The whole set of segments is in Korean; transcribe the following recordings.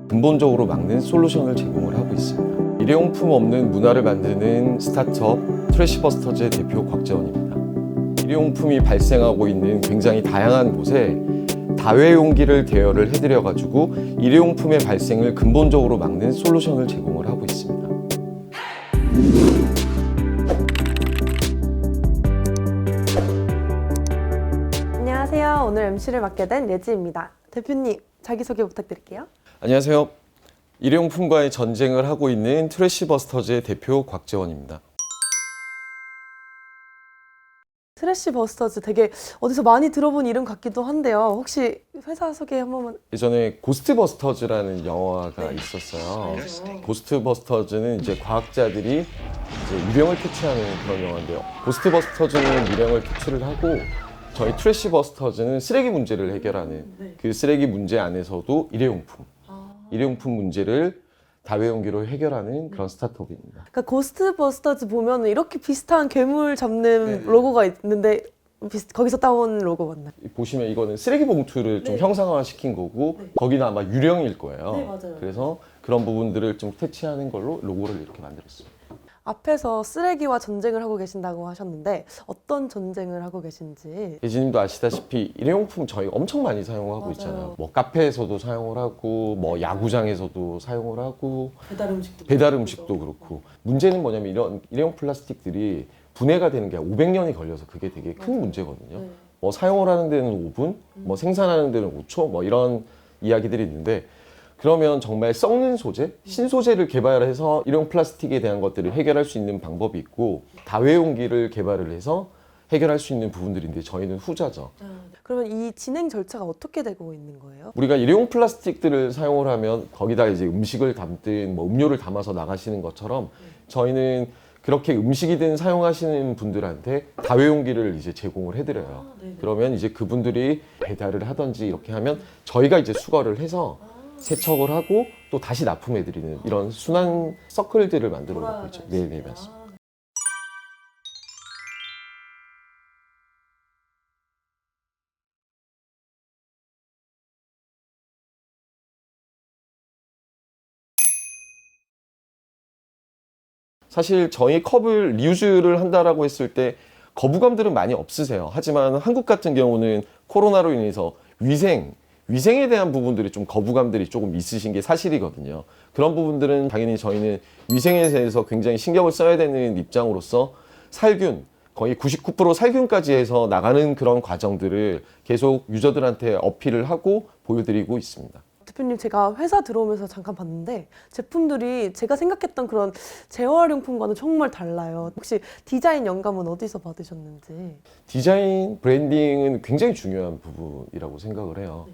근본적으로 막는 솔루션을 제공을 하고 있습니다. 일회용품 없는 문화를 만드는 스타트업 트래시버스터즈의 대표 곽재원입니다. 일회용품이 발생하고 있는 굉장히 다양한 곳에 다회용기를 대여를 해드려가지고 일회용품의 발생을 근본적으로 막는 솔루션을 제공을 하고 있습니다. 안녕하세요. 오늘 MC를 맡게 된 예지입니다. 대표님, 자기소개 부탁드릴게요. 안녕하세요. 일회용품과의 전쟁을 하고 있는 트래시버스터즈의 대표 곽재원입니다. 트래시버스터즈 되게 어디서 많이 들어본 이름 같기도 한데요. 혹시 회사 소개 한 번만. 예전에 고스트버스터즈라는 영화가 있었어요. 고스트버스터즈는 이제 과학자들이 이제 유령을 퇴치하는 그런 영화인데요. 고스트버스터즈는 유령을 퇴치를 하고 저희 트래시버스터즈는 쓰레기 문제를 해결하는 그 쓰레기 문제 안에서도 일회용품 문제를 다회용기로 해결하는 그런 스타트업입니다. 그러니까 고스트버스터즈 보면 이렇게 비슷한 괴물 잡는 로고가 있는데 거기서 따온 로고 맞나요? 보시면 이거는 쓰레기 봉투를 좀 형상화시킨 거고 거기는 아마 유령일 거예요. 네, 맞아요. 그래서 그런 부분들을 좀 퇴치하는 걸로 로고를 이렇게 만들었습니다. 앞에서 쓰레기와 전쟁을 하고 계신다고 하셨는데 어떤 전쟁을 하고 계신지. 예지님도 아시다시피 일회용품 저희가 엄청 많이 사용하고 맞아요. 있잖아요. 뭐 카페에서도 사용을 하고 뭐 야구장에서도 사용을 하고 배달 음식도 그렇고 문제는 뭐냐면 이런 일회용 플라스틱들이 분해가 되는 게 500년이 걸려서 그게 되게 큰 문제거든요. 뭐 사용을 하는 데는 5분, 뭐 생산하는 데는 5초, 뭐 이런 이야기들이 있는데 그러면 정말 썩는 소재, 신소재를 개발해서 일회용 플라스틱에 대한 것들을 해결할 수 있는 방법이 있고 다회용기를 개발을 해서 해결할 수 있는 부분들인데 저희는 후자죠. 그러면 이 진행 절차가 어떻게 되고 있는 거예요? 우리가 일회용 플라스틱들을 사용을 하면 거기다 이제 음식을 담든 뭐 음료를 담아서 나가시는 것처럼 저희는 그렇게 음식이든 사용하시는 분들한테 다회용기를 이제 제공을 해드려요. 그러면 이제 그분들이 배달을 하든지 이렇게 하면 저희가 이제 수거를 해서 세척을 하고 또 다시 납품해드리는 이런 순환 서클들을 만들어 놓고 있죠. 네, 맞습니다. 사실 저희 컵을 리유즈를 한다라고 했을 때 거부감들은 많이 없으세요. 하지만 한국 같은 경우는 코로나로 인해서 위생에 대한 부분들이 좀 거부감들이 조금 있으신 게 사실이거든요. 그런 부분들은 당연히 저희는 위생에 대해서 굉장히 신경을 써야 되는 입장으로서 살균, 거의 99% 살균까지 해서 나가는 그런 과정들을 계속 유저들한테 어필을 하고 보여드리고 있습니다. 대표님, 제가 회사 들어오면서 잠깐 봤는데 제품들이 제가 생각했던 그런 재활용품과는 정말 달라요. 혹시 디자인 영감은 어디서 받으셨는지? 디자인, 브랜딩은 굉장히 중요한 부분이라고 생각을 해요.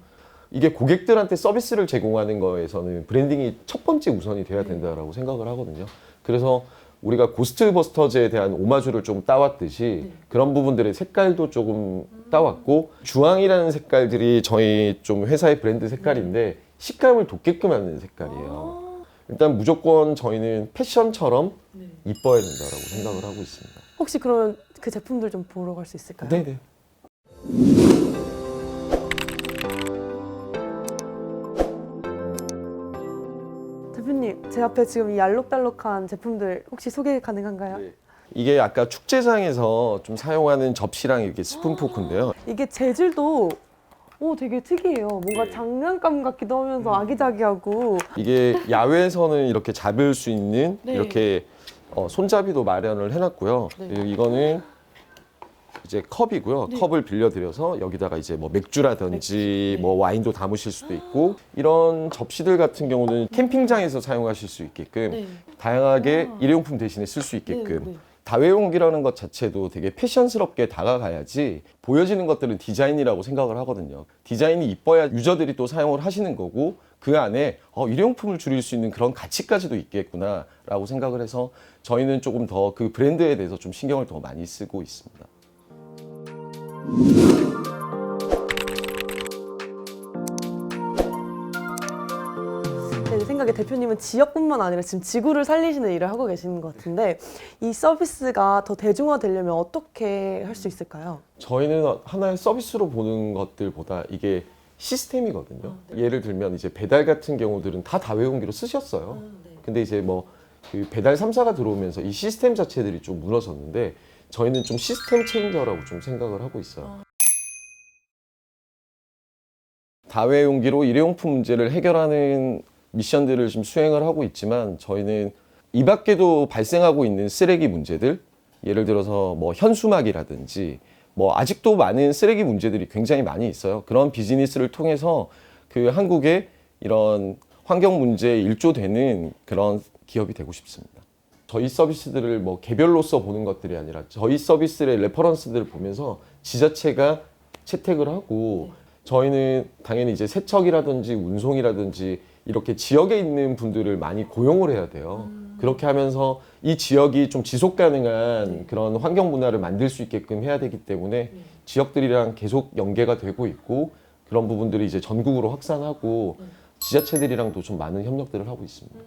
이게 고객들한테 서비스를 제공하는 거에서는 브랜딩이 첫 번째 우선이 돼야 된다고 생각을 하거든요. 그래서 우리가 고스트버스터즈에 대한 오마주를 좀 따왔듯이 그런 부분들의 색깔도 조금 따왔고 주황이라는 색깔들이 저희 좀 회사의 브랜드 색깔인데 식감을 돋게끔 하는 색깔이에요. 일단 무조건 저희는 패션처럼 이뻐야 된다고 생각을 하고 있습니다. 혹시 그러면 그 제품들 좀 보러 갈 수 있을까요? 네네. 대표님, 제 앞에 지금 이 알록달록한 제품들 혹시 소개 가능한가요? 이게 아까 축제장에서 좀 사용하는 접시랑 이렇게 스푼 포크인데요. 이게 재질도 되게 특이해요. 뭔가 장난감 같기도 하면서 아기자기하고. 이게 야외에서는 이렇게 잡을 수 있는 이렇게 손잡이도 마련을 해놨고요. 그리고 이거는 이제 컵이고요. 컵을 빌려드려서 여기다가 이제 뭐 맥주라든지 뭐 와인도 담으실 수도 있고 이런 접시들 같은 경우는 캠핑장에서 사용하실 수 있게끔 다양하게 일회용품 대신에 쓸 수 있게끔 다회용기라는 것 자체도 되게 패션스럽게 다가가야지 보여지는 것들은 디자인이라고 생각을 하거든요. 디자인이 이뻐야 유저들이 또 사용을 하시는 거고 그 안에 일회용품을 줄일 수 있는 그런 가치까지도 있겠구나 라고 생각을 해서 저희는 조금 더 그 브랜드에 대해서 좀 신경을 더 많이 쓰고 있습니다. 제 생각에 대표님은 지역뿐만 아니라 지금 지구를 살리시는 일을 하고 계시는 것 같은데 이 서비스가 더 대중화되려면 어떻게 할 수 있을까요? 저희는 하나의 서비스로 보는 것들보다 이게 시스템이거든요. 예를 들면 이제 배달 같은 경우들은 다 다회용기로 쓰셨어요. 근데 이제 뭐 그 배달 3사가 들어오면서 이 시스템 자체들이 좀 무너졌는데 저희는 좀 시스템 체인저라고 좀 생각을 하고 있어요. 다회용기로 일회용품 문제를 해결하는 미션들을 지금 수행을 하고 있지만 저희는 이 밖에도 발생하고 있는 쓰레기 문제들, 예를 들어서 뭐 현수막이라든지 뭐 아직도 많은 쓰레기 문제들이 굉장히 많이 있어요. 그런 비즈니스를 통해서 그 한국의 이런 환경 문제에 일조되는 그런 기업이 되고 싶습니다. 저희 서비스들을 뭐 개별로서 보는 것들이 아니라 저희 서비스의 레퍼런스들을 보면서 지자체가 채택을 하고 저희는 당연히 이제 세척이라든지 운송이라든지 이렇게 지역에 있는 분들을 많이 고용을 해야 돼요. 그렇게 하면서 이 지역이 좀 지속 가능한 그런 환경 문화를 만들 수 있게끔 해야 되기 때문에 지역들이랑 계속 연계가 되고 있고 그런 부분들이 이제 전국으로 확산하고 지자체들이랑도 좀 많은 협력들을 하고 있습니다.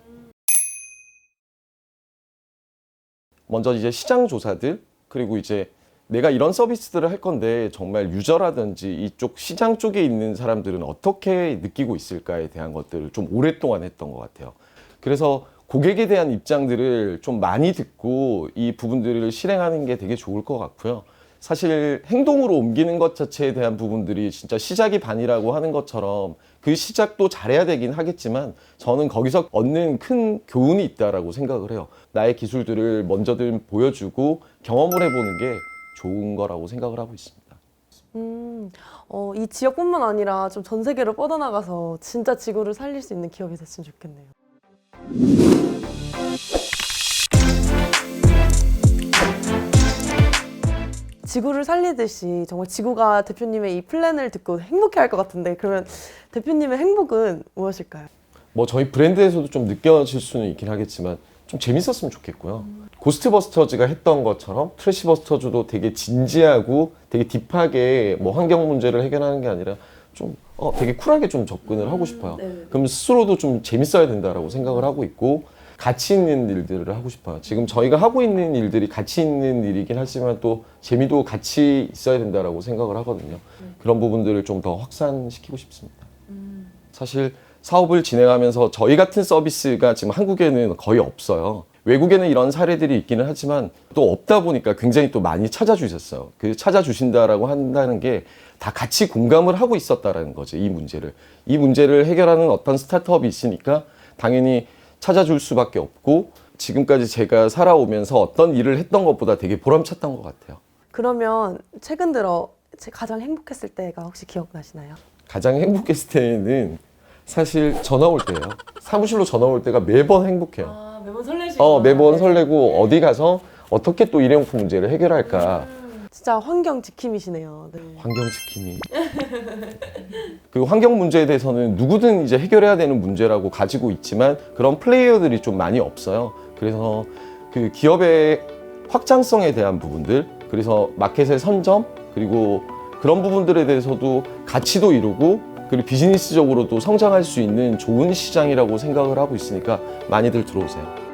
먼저 이제 시장 조사들 그리고 이제 내가 이런 서비스들을 할 건데 정말 유저라든지 이쪽 시장 쪽에 있는 사람들은 어떻게 느끼고 있을까에 대한 것들을 좀 오랫동안 했던 것 같아요. 그래서 고객에 대한 입장들을 좀 많이 듣고 이 부분들을 실행하는 게 되게 좋을 것 같고요. 사실 행동으로 옮기는 것 자체에 대한 부분들이 진짜 시작이 반이라고 하는 것처럼 그 시작도 잘해야 되긴 하겠지만 저는 거기서 얻는 큰 교훈이 있다라고 생각을 해요. 나의 기술들을 먼저들 보여주고 경험을 해보는 게 좋은 거라고 생각을 하고 있습니다. 이 지역뿐만 아니라 좀 전 세계로 뻗어나가서 진짜 지구를 살릴 수 있는 기업이 됐으면 좋겠네요. 지구를 살리듯이 정말 지구가 대표님의 이 플랜을 듣고 행복해할 것 같은데 그러면 대표님의 행복은 무엇일까요? 뭐 저희 브랜드에서도 좀 느껴질 수는 있긴 하겠지만 좀 재밌었으면 좋겠고요. 고스트버스터즈가 했던 것처럼 트래시버스터즈도 되게 진지하고 되게 딥하게 뭐 환경 문제를 해결하는 게 아니라 좀 되게 쿨하게 좀 접근을 하고 싶어요. 그럼 스스로도 좀 재밌어야 된다라고 생각을 하고 있고 가치 있는 일들을 하고 싶어요. 지금 저희가 하고 있는 일들이 가치 있는 일이긴 하지만 또 재미도 같이 있어야 된다라고 생각을 하거든요. 그런 부분들을 좀 더 확산시키고 싶습니다. 사실 사업을 진행하면서 저희 같은 서비스가 지금 한국에는 거의 없어요. 외국에는 이런 사례들이 있기는 하지만 또 없다 보니까 굉장히 또 많이 찾아주셨어요. 그 찾아주신다라고 한다는 게 다 같이 공감을 하고 있었다라는 거죠. 이 문제를 해결하는 어떤 스타트업이 있으니까 당연히 찾아줄 수밖에 없고 지금까지 제가 살아오면서 어떤 일을 했던 것보다 되게 보람찼던 것 같아요. 그러면 최근 들어 가장 행복했을 때가 혹시 기억나시나요? 가장 행복했을 때는 사실 전화 올 때예요. 사무실로 전화 올 때가 매번 행복해요. 매번 설레시고. 매번 설레고 어디 가서 어떻게 또 일회용품 문제를 해결할까. 진짜 환경 지킴이시네요. 네. 환경 지킴이. 그 환경 문제에 대해서는 누구든 이제 해결해야 되는 문제라고 가지고 있지만 그런 플레이어들이 좀 많이 없어요. 그래서 그 기업의 확장성에 대한 부분들, 그래서 마켓의 선점, 그리고 그런 부분들에 대해서도 가치도 이루고 그리고 비즈니스적으로도 성장할 수 있는 좋은 시장이라고 생각을 하고 있으니까 많이들 들어오세요.